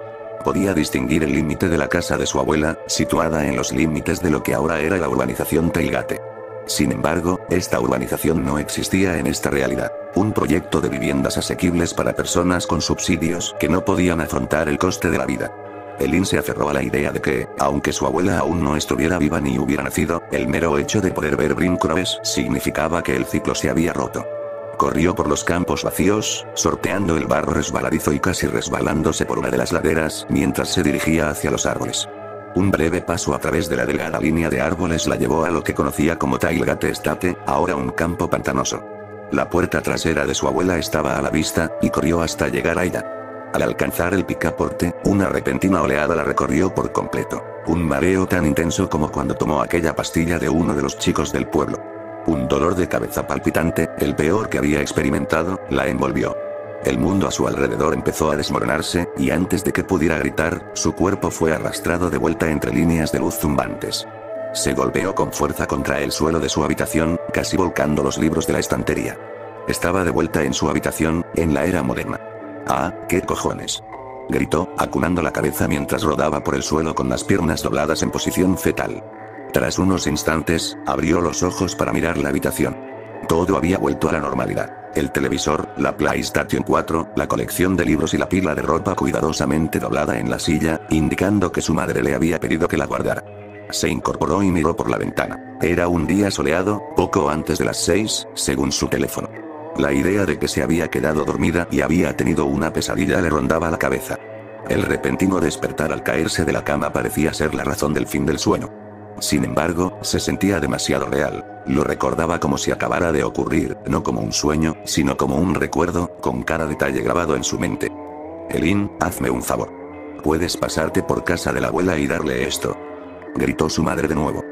Speaker 1: Podía distinguir el límite de la casa de su abuela, situada en los límites de lo que ahora era la urbanización Tailgate. Sin embargo, esta urbanización no existía en esta realidad. Un proyecto de viviendas asequibles para personas con subsidios que no podían afrontar el coste de la vida. Elin se aferró a la idea de que, aunque su abuela aún no estuviera viva ni hubiera nacido, el mero hecho de poder ver Brinkloes significaba que el ciclo se había roto. Corrió por los campos vacíos, sorteando el barro resbaladizo y casi resbalándose por una de las laderas, mientras se dirigía hacia los árboles. Un breve paso a través de la delgada línea de árboles la llevó a lo que conocía como Tailgate Estate, ahora un campo pantanoso. La puerta trasera de su abuela estaba a la vista, y corrió hasta llegar a ella. Al alcanzar el picaporte, una repentina oleada la recorrió por completo. Un mareo tan intenso como cuando tomó aquella pastilla de uno de los chicos del pueblo. Un dolor de cabeza palpitante, el peor que había experimentado, la envolvió. El mundo a su alrededor empezó a desmoronarse, y antes de que pudiera gritar, su cuerpo fue arrastrado de vuelta entre líneas de luz zumbantes. Se golpeó con fuerza contra el suelo de su habitación, casi volcando los libros de la estantería. Estaba de vuelta en su habitación, en la era moderna. ¡Ah, qué cojones!, gritó, acunando la cabeza mientras rodaba por el suelo con las piernas dobladas en posición fetal. Tras unos instantes, abrió los ojos para mirar la habitación. Todo había vuelto a la normalidad. el televisor, la PlayStation 4, la colección de libros y la pila de ropa cuidadosamente doblada en la silla, indicando que su madre le había pedido que la guardara. Se incorporó y miró por la ventana. Era un día soleado, poco antes de las 6, según su teléfono. La idea de que se había quedado dormida y había tenido una pesadilla le rondaba la cabeza. El repentino despertar al caerse de la cama parecía ser la razón del fin del sueño. Sin embargo, se sentía demasiado real. Lo recordaba como si acabara de ocurrir, no como un sueño, sino como un recuerdo, con cada detalle grabado en su mente. Elin, hazme un favor. ¿Puedes pasarte por casa de la abuela y darle esto?, gritó su madre de nuevo.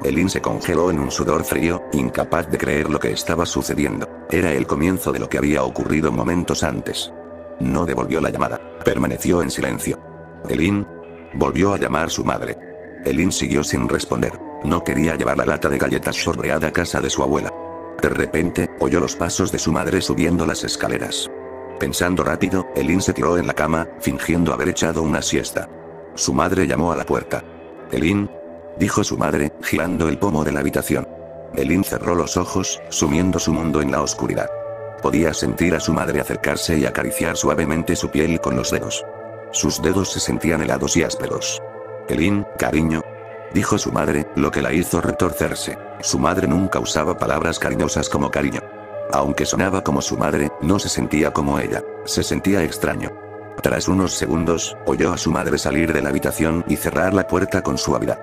Speaker 1: Elin se congeló en un sudor frío, incapaz de creer lo que estaba sucediendo. Era el comienzo de lo que había ocurrido momentos antes. No devolvió la llamada. Permaneció en silencio. Elin. Volvió a llamar su madre. Elin siguió sin responder. No quería llevar la lata de galletas Shortbread a casa de su abuela. De repente, oyó los pasos de su madre subiendo las escaleras. Pensando rápido, Elin se tiró en la cama, fingiendo haber echado una siesta. Su madre llamó a la puerta. Elin, dijo su madre, girando el pomo de la habitación. Elin cerró los ojos, sumiendo su mundo en la oscuridad. Podía sentir a su madre acercarse y acariciar suavemente su piel con los dedos. Sus dedos se sentían helados y ásperos. Elin, cariño, dijo su madre, lo que la hizo retorcerse. Su madre nunca usaba palabras cariñosas como cariño. Aunque sonaba como su madre, no se sentía como ella. Se sentía extraño. Tras unos segundos, oyó a su madre salir de la habitación y cerrar la puerta con suavidad.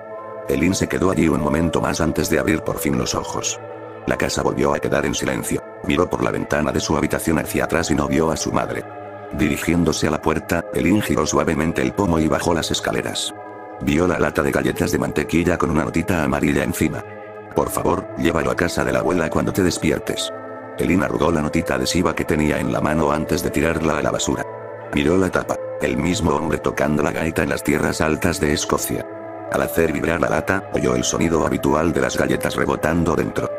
Speaker 1: Elin se quedó allí un momento más antes de abrir por fin los ojos. La casa volvió a quedar en silencio. Miró por la ventana de su habitación hacia atrás y no vio a su madre. Dirigiéndose a la puerta, Elin giró suavemente el pomo y bajó las escaleras. Vio la lata de galletas de mantequilla con una notita amarilla encima. Por favor, llévalo a casa de la abuela cuando te despiertes. Elin arrugó la notita adhesiva que tenía en la mano antes de tirarla a la basura. Miró la tapa. El mismo hombre tocando la gaita en las tierras altas de Escocia. Al hacer vibrar la lata, oyó el sonido habitual de las galletas rebotando dentro.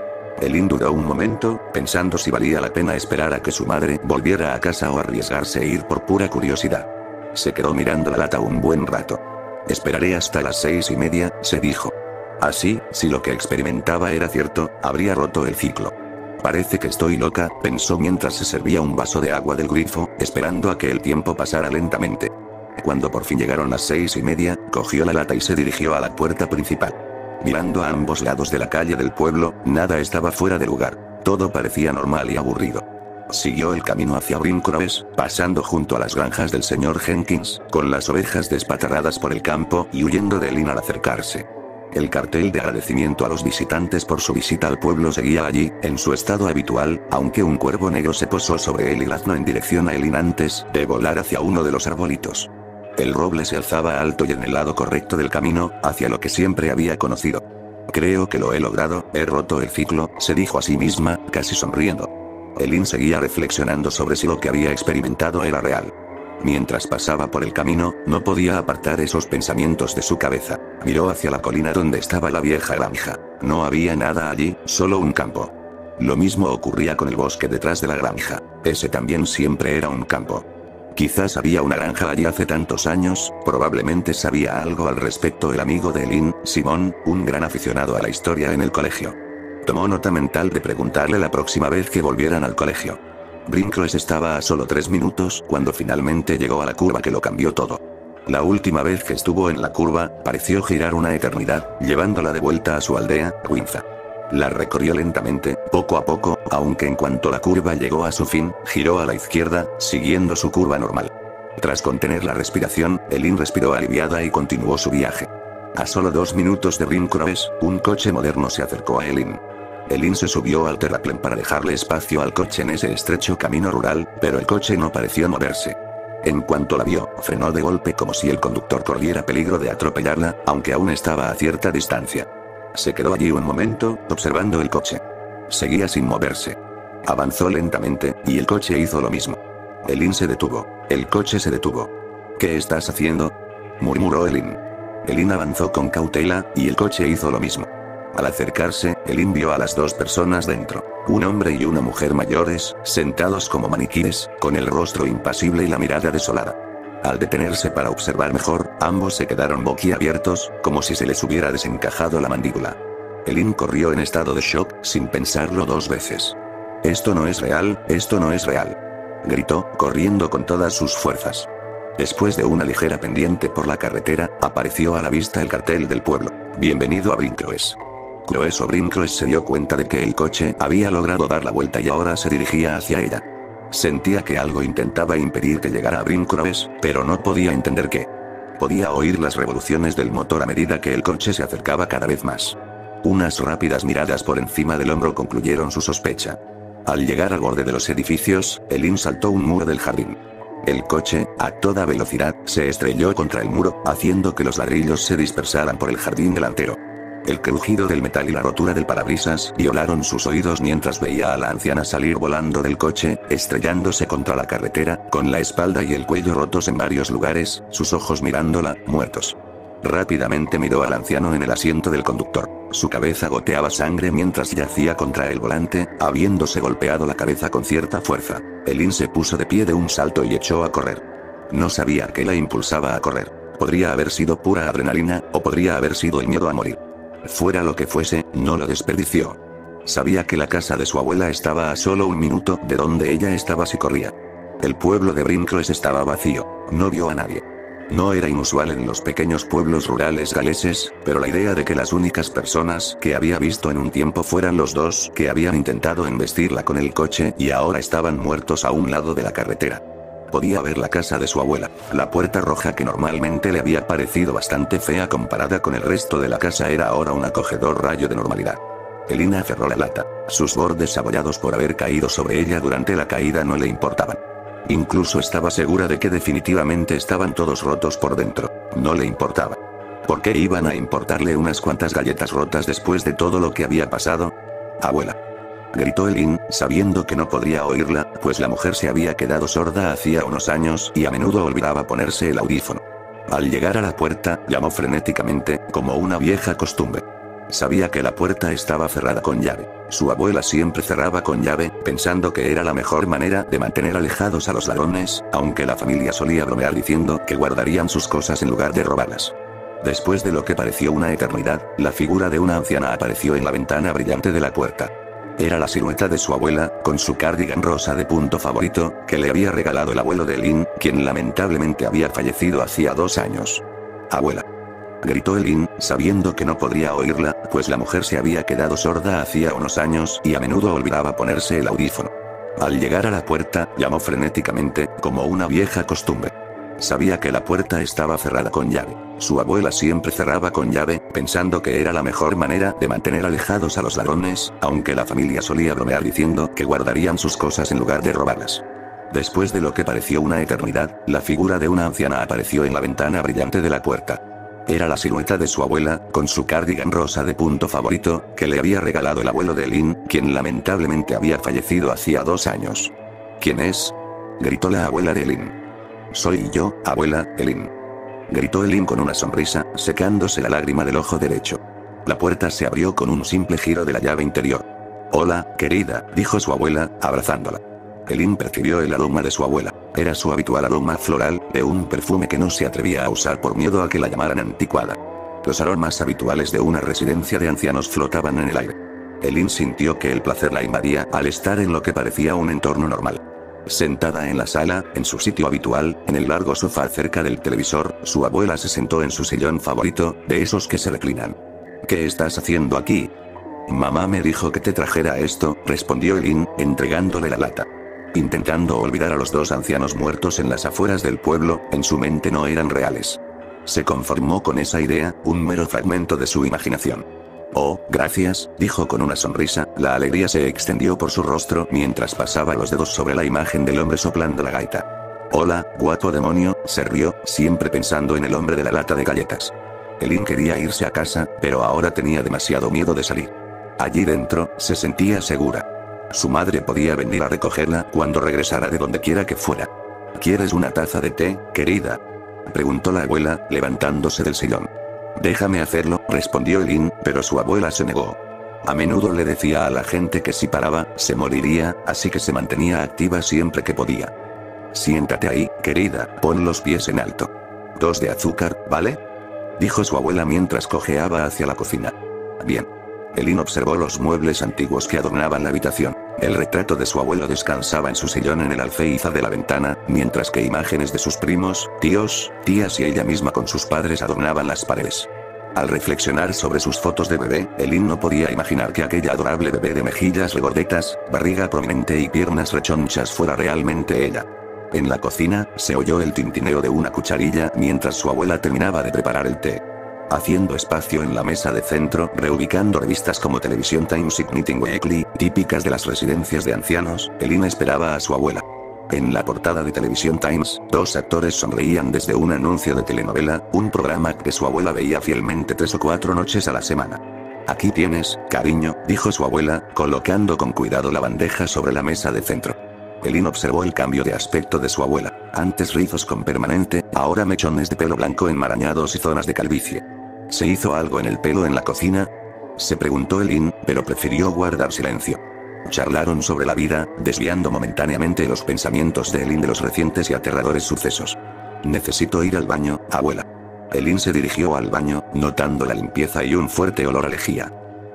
Speaker 1: Elin dudó un momento, pensando si valía la pena esperar a que su madre volviera a casa o arriesgarse a ir por pura curiosidad. Se quedó mirando la lata un buen rato. Esperaré hasta las 6:30, se dijo. Así, si lo que experimentaba era cierto, habría roto el ciclo. Parece que estoy loca, pensó mientras se servía un vaso de agua del grifo, esperando a que el tiempo pasara lentamente. Cuando por fin llegaron las 6:30, cogió la lata y se dirigió a la puerta principal. Mirando a ambos lados de la calle del pueblo, nada estaba fuera de lugar. Todo parecía normal y aburrido. Siguió el camino hacia Brincroes, pasando junto a las granjas del señor Jenkins, con las ovejas despatarradas por el campo y huyendo de Elin al acercarse. El cartel de agradecimiento a los visitantes por su visita al pueblo seguía allí, en su estado habitual, aunque un cuervo negro se posó sobre él y laznó en dirección a Elin antes de volar hacia uno de los arbolitos. El roble se alzaba alto y en el lado correcto del camino, hacia lo que siempre había conocido. Creo que lo he logrado, he roto el ciclo, se dijo a sí misma, casi sonriendo. Elin seguía reflexionando sobre si lo que había experimentado era real. Mientras pasaba por el camino, no podía apartar esos pensamientos de su cabeza. Miró hacia la colina donde estaba la vieja granja. No había nada allí, solo un campo. Lo mismo ocurría con el bosque detrás de la granja. Ese también siempre era un campo. Quizás había una granja allí hace tantos años, probablemente sabía algo al respecto el amigo de Elin, Simón, un gran aficionado a la historia en el colegio. Tomó nota mental de preguntarle la próxima vez que volvieran al colegio. Brincroes estaba a solo 3 minutos cuando finalmente llegó a la curva que lo cambió todo. La última vez que estuvo en la curva, pareció girar una eternidad, llevándola de vuelta a su aldea, Winza. La recorrió lentamente, poco a poco, aunque en cuanto la curva llegó a su fin, giró a la izquierda, siguiendo su curva normal. Tras contener la respiración, Elin respiró aliviada y continuó su viaje. A solo 2 minutos de Brincroes, un coche moderno se acercó a Elin. Elin se subió al terraplén para dejarle espacio al coche en ese estrecho camino rural, pero el coche no pareció moverse. En cuanto la vio, frenó de golpe como si el conductor corriera peligro de atropellarla, aunque aún estaba a cierta distancia. Se quedó allí un momento, observando el coche. Seguía sin moverse. Avanzó lentamente, y el coche hizo lo mismo. Elin se detuvo. El coche se detuvo. ¿Qué estás haciendo?, murmuró Elin. Elin avanzó con cautela, y el coche hizo lo mismo. Al acercarse, Elin vio a las 2 personas dentro, un hombre y una mujer mayores, sentados como maniquíes, con el rostro impasible y la mirada desolada. Al detenerse para observar mejor, ambos se quedaron boquiabiertos, como si se les hubiera desencajado la mandíbula. Elin corrió en estado de shock, sin pensarlo 2 veces. Esto no es real, esto no es real. Gritó, corriendo con todas sus fuerzas. Después de una ligera pendiente por la carretera, apareció a la vista el cartel del pueblo. Bienvenido a Brincloes. Brincloes se dio cuenta de que el coche había logrado dar la vuelta y ahora se dirigía hacia ella. Sentía que algo intentaba impedir que llegara a Brincloes, pero no podía entender qué. Podía oír las revoluciones del motor a medida que el coche se acercaba cada vez más. Unas rápidas miradas por encima del hombro concluyeron su sospecha. Al llegar al borde de los edificios, Elin saltó un muro del jardín. El coche, a toda velocidad, se estrelló contra el muro, haciendo que los ladrillos se dispersaran por el jardín delantero. El crujido del metal y la rotura del parabrisas violaron sus oídos mientras veía a la anciana salir volando del coche, estrellándose contra la carretera, con la espalda y el cuello rotos en varios lugares, sus ojos mirándola, muertos. Rápidamente miró al anciano en el asiento del conductor. Su cabeza goteaba sangre mientras yacía contra el volante, habiéndose golpeado la cabeza con cierta fuerza. Elin se puso de pie de un salto y echó a correr. No sabía qué la impulsaba a correr. Podría haber sido pura adrenalina, o podría haber sido el miedo a morir. Fuera lo que fuese, no lo desperdició. Sabía que la casa de su abuela estaba a solo un minuto de donde ella estaba si corría. El pueblo de Brincloes estaba vacío, no vio a nadie. No era inusual en los pequeños pueblos rurales galeses, pero la idea de que las únicas personas que había visto en un tiempo fueran los dos que habían intentado embestirla con el coche y ahora estaban muertos a un lado de la carretera. Podía ver la casa de su abuela, la puerta roja que normalmente le había parecido bastante fea comparada con el resto de la casa era ahora un acogedor rayo de normalidad. Elin aferró la lata, sus bordes abollados por haber caído sobre ella durante la caída no le importaban. Incluso estaba segura de que definitivamente estaban todos rotos por dentro, no le importaba. ¿Por qué iban a importarle unas cuantas galletas rotas después de todo lo que había pasado? Abuela. Gritó Elin, sabiendo que no podría oírla, pues la mujer se había quedado sorda hacía unos años y a menudo olvidaba ponerse el audífono. Al llegar a la puerta, llamó frenéticamente, como una vieja costumbre. Sabía que la puerta estaba cerrada con llave. Su abuela siempre cerraba con llave, pensando que era la mejor manera de mantener alejados a los ladrones, aunque la familia solía bromear diciendo que guardarían sus cosas en lugar de robarlas. Después de lo que pareció una eternidad, la figura de una anciana apareció en la ventana brillante de la puerta. Era la silueta de su abuela, con su cardigan rosa de punto favorito, que le había regalado el abuelo de Elin, quien lamentablemente había fallecido hacía 2 años. Abuela. Gritó Elin, sabiendo que no podría oírla, pues la mujer se había quedado sorda hacía unos años y a menudo olvidaba ponerse el audífono. Al llegar a la puerta, llamó frenéticamente, como una vieja costumbre. Sabía que la puerta estaba cerrada con llave. Su abuela siempre cerraba con llave, pensando que era la mejor manera de mantener alejados a los ladrones, aunque la familia solía bromear diciendo que guardarían sus cosas en lugar de robarlas. Después de lo que pareció una eternidad, la figura de una anciana apareció en la ventana brillante de la puerta. Era la silueta de su abuela, con su cardigan rosa de punto favorito, que le había regalado el abuelo de Elin, quien lamentablemente había fallecido hacía 2 años. ¿Quién es? Gritó la abuela de Elin. Soy yo, abuela, Elin. Gritó Elin con una sonrisa, secándose la lágrima del ojo derecho. La puerta se abrió con un simple giro de la llave interior. Hola, querida, dijo su abuela, abrazándola. Elin percibió el aroma de su abuela. Era su habitual aroma floral, de un perfume que no se atrevía a usar por miedo a que la llamaran anticuada. Los aromas habituales de una residencia de ancianos flotaban en el aire. Elin sintió que el placer la invadía al estar en lo que parecía un entorno normal. Sentada en la sala, en su sitio habitual, en el largo sofá cerca del televisor, su abuela se sentó en su sillón favorito, de esos que se reclinan. ¿Qué estás haciendo aquí? Mamá me dijo que te trajera esto, respondió Elin, entregándole la lata. Intentando olvidar a los 2 ancianos muertos en las afueras del pueblo, en su mente no eran reales. Se conformó con esa idea, un mero fragmento de su imaginación. Oh, gracias, dijo con una sonrisa, la alegría se extendió por su rostro mientras pasaba los dedos sobre la imagen del hombre soplando la gaita. Hola, guapo demonio, se rió, siempre pensando en el hombre de la lata de galletas. Elin quería irse a casa, pero ahora tenía demasiado miedo de salir. Allí dentro, se sentía segura. Su madre podía venir a recogerla cuando regresara de donde quiera que fuera. ¿Quieres una taza de té, querida? Preguntó la abuela, levantándose del sillón. Déjame hacerlo, respondió Elin, pero su abuela se negó. A menudo le decía a la gente que si paraba, se moriría, así que se mantenía activa siempre que podía. Siéntate ahí, querida, pon los pies en alto. 2 de azúcar, ¿vale? Dijo su abuela mientras cojeaba hacia la cocina. Bien. Elin observó los muebles antiguos que adornaban la habitación. El retrato de su abuelo descansaba en su sillón en el alféizar de la ventana, mientras que imágenes de sus primos, tíos, tías y ella misma con sus padres adornaban las paredes. Al reflexionar sobre sus fotos de bebé, Elin no podía imaginar que aquella adorable bebé de mejillas regordetas, barriga prominente y piernas rechonchas fuera realmente ella. En la cocina, se oyó el tintineo de una cucharilla mientras su abuela terminaba de preparar el té. Haciendo espacio en la mesa de centro, reubicando revistas como Television Times y Knitting Weekly, típicas de las residencias de ancianos, Elin esperaba a su abuela. En la portada de Television Times, dos actores sonreían desde un anuncio de telenovela, un programa que su abuela veía fielmente 3 o 4 noches a la semana. Aquí tienes, cariño, dijo su abuela, colocando con cuidado la bandeja sobre la mesa de centro. Elin observó el cambio de aspecto de su abuela, antes rizos con permanente, ahora mechones de pelo blanco enmarañados y zonas de calvicie. ¿Se hizo algo en el pelo en la cocina? Se preguntó Elin, pero prefirió guardar silencio. Charlaron sobre la vida, desviando momentáneamente los pensamientos de Elin de los recientes y aterradores sucesos. Necesito ir al baño, abuela. Elin se dirigió al baño, notando la limpieza y un fuerte olor a lejía.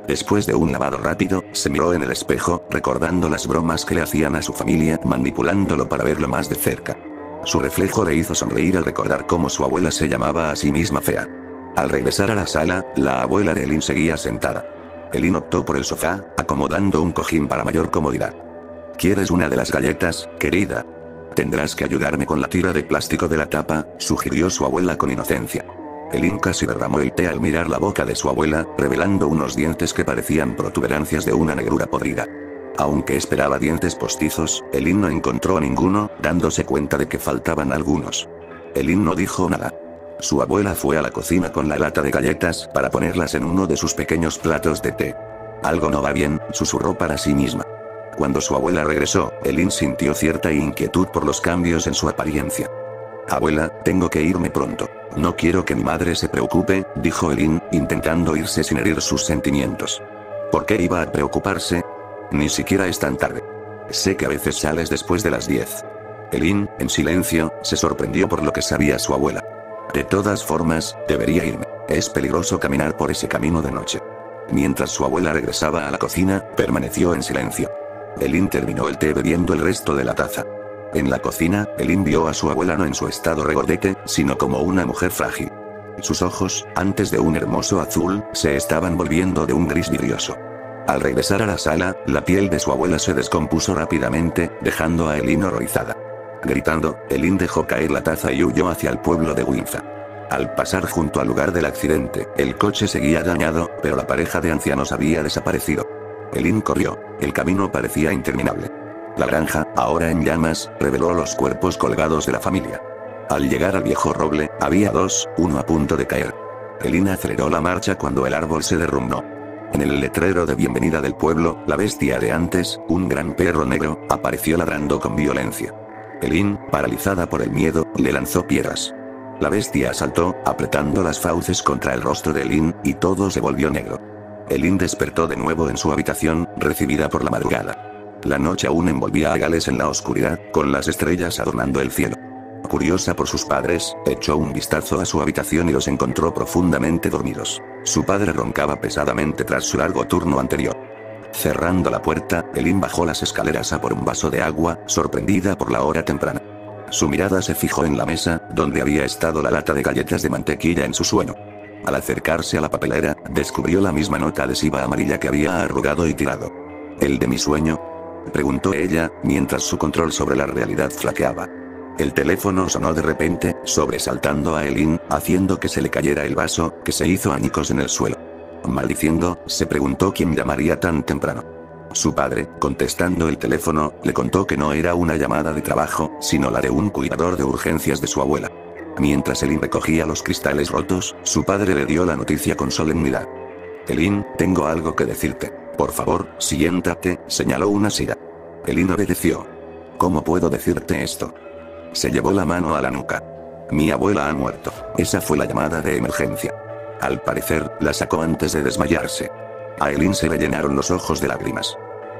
Speaker 1: Después de un lavado rápido, se miró en el espejo, recordando las bromas que le hacían a su familia, manipulándolo para verlo más de cerca. Su reflejo le hizo sonreír al recordar cómo su abuela se llamaba a sí misma fea. Al regresar a la sala, la abuela de Elin seguía sentada. Elin optó por el sofá, acomodando un cojín para mayor comodidad. ¿Quieres una de las galletas, querida? Tendrás que ayudarme con la tira de plástico de la tapa, sugirió su abuela con inocencia. Elin casi derramó el té al mirar la boca de su abuela, revelando unos dientes que parecían protuberancias de una negrura podrida. Aunque esperaba dientes postizos, Elin no encontró ninguno, dándose cuenta de que faltaban algunos. Elin no dijo nada. Su abuela fue a la cocina con la lata de galletas para ponerlas en uno de sus pequeños platos de té. Algo no va bien, susurró para sí misma. Cuando su abuela regresó, Elin sintió cierta inquietud por los cambios en su apariencia. Abuela, tengo que irme pronto. No quiero que mi madre se preocupe, dijo Elin, intentando irse sin herir sus sentimientos. ¿Por qué iba a preocuparse? Ni siquiera es tan tarde. Sé que a veces sales después de las 10. Elin, en silencio, se sorprendió por lo que sabía su abuela. De todas formas, debería irme. Es peligroso caminar por ese camino de noche. Mientras su abuela regresaba a la cocina, permaneció en silencio. Elin terminó el té bebiendo el resto de la taza. En la cocina, Elin vio a su abuela no en su estado regordete, sino como una mujer frágil. Sus ojos, antes de un hermoso azul, se estaban volviendo de un gris vidrioso. Al regresar a la sala, la piel de su abuela se descompuso rápidamente, dejando a Elin horrorizada. Gritando, Elin dejó caer la taza y huyó hacia el pueblo de Winza. Al pasar junto al lugar del accidente, el coche seguía dañado, pero la pareja de ancianos había desaparecido. Elin corrió. El camino parecía interminable. La granja, ahora en llamas, reveló los cuerpos colgados de la familia. Al llegar al viejo roble, había dos, uno a punto de caer. Elin aceleró la marcha cuando el árbol se derrumbó. En el letrero de bienvenida del pueblo, la bestia de antes, un gran perro negro, apareció ladrando con violencia. Elin, paralizada por el miedo, le lanzó piedras. La bestia saltó, apretando las fauces contra el rostro de Elin, y todo se volvió negro. Elin despertó de nuevo en su habitación, recibida por la madrugada. La noche aún envolvía a Gales en la oscuridad, con las estrellas adornando el cielo. Curiosa por sus padres, echó un vistazo a su habitación y los encontró profundamente dormidos. Su padre roncaba pesadamente tras su largo turno anterior. Cerrando la puerta, Elin bajó las escaleras a por un vaso de agua, sorprendida por la hora temprana. Su mirada se fijó en la mesa, donde había estado la lata de galletas de mantequilla en su sueño. Al acercarse a la papelera, descubrió la misma nota adhesiva amarilla que había arrugado y tirado. ¿El de mi sueño?, preguntó ella, mientras su control sobre la realidad flaqueaba. El teléfono sonó de repente, sobresaltando a Elin, haciendo que se le cayera el vaso, que se hizo añicos en el suelo. Maldiciendo, se preguntó quién llamaría tan temprano. Su padre, contestando el teléfono, le contó que no era una llamada de trabajo, sino la de un cuidador de urgencias de su abuela. Mientras Elin recogía los cristales rotos, su padre le dio la noticia con solemnidad. Elin, tengo algo que decirte. Por favor, siéntate, señaló una silla. Elin obedeció. ¿Cómo puedo decirte esto? Se llevó la mano a la nuca. Mi abuela ha muerto. Esa fue la llamada de emergencia. Al parecer, la sacó antes de desmayarse. A Elin se le llenaron los ojos de lágrimas.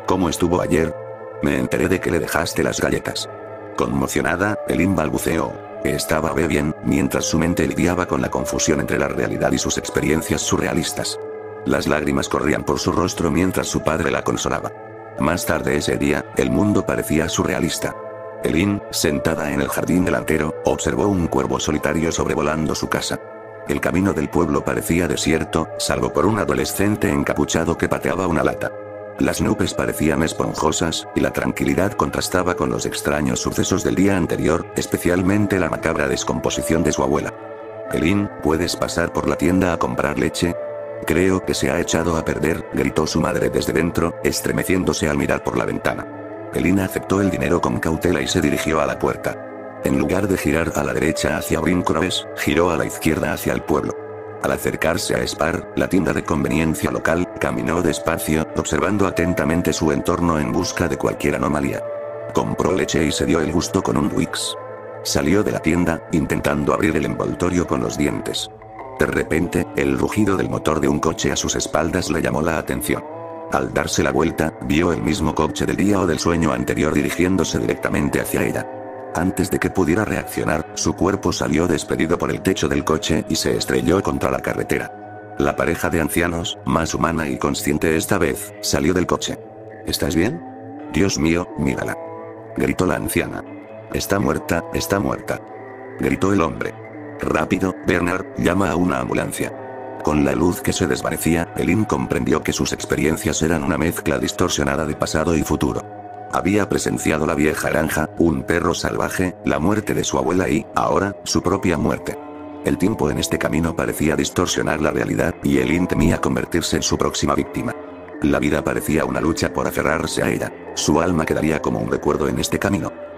Speaker 1: ¿Cómo estuvo ayer? Me enteré de que le dejaste las galletas. Conmocionada, Elin balbuceó. Estaba bien, mientras su mente lidiaba con la confusión entre la realidad y sus experiencias surrealistas. Las lágrimas corrían por su rostro mientras su padre la consolaba. Más tarde ese día, el mundo parecía surrealista. Eileen, sentada en el jardín delantero, observó un cuervo solitario sobrevolando su casa. El camino del pueblo parecía desierto, salvo por un adolescente encapuchado que pateaba una lata. Las nubes parecían esponjosas, y la tranquilidad contrastaba con los extraños sucesos del día anterior, especialmente la macabra descomposición de su abuela. Eileen, ¿puedes pasar por la tienda a comprar leche? Creo que se ha echado a perder, gritó su madre desde dentro, estremeciéndose al mirar por la ventana. Eileen aceptó el dinero con cautela y se dirigió a la puerta. En lugar de girar a la derecha hacia Brincroes, giró a la izquierda hacia el pueblo. Al acercarse a Spar, la tienda de conveniencia local, caminó despacio, observando atentamente su entorno en busca de cualquier anomalía. Compró leche y se dio el gusto con un Wix. Salió de la tienda, intentando abrir el envoltorio con los dientes. De repente, el rugido del motor de un coche a sus espaldas le llamó la atención. Al darse la vuelta, vio el mismo coche del día o del sueño anterior dirigiéndose directamente hacia ella. Antes de que pudiera reaccionar, su cuerpo salió despedido por el techo del coche y se estrelló contra la carretera. La pareja de ancianos, más humana y consciente esta vez, salió del coche. ¿Estás bien? Dios mío, mírala. Gritó la anciana. Está muerta, gritó el hombre. Rápido, Bernard, llama a una ambulancia. Con la luz que se desvanecía, Eileen comprendió que sus experiencias eran una mezcla distorsionada de pasado y futuro. Había presenciado la vieja granja, un perro salvaje, la muerte de su abuela y, ahora, su propia muerte. El tiempo en este camino parecía distorsionar la realidad, y Eileen temía convertirse en su próxima víctima. La vida parecía una lucha por aferrarse a ella. Su alma quedaría como un recuerdo en este camino.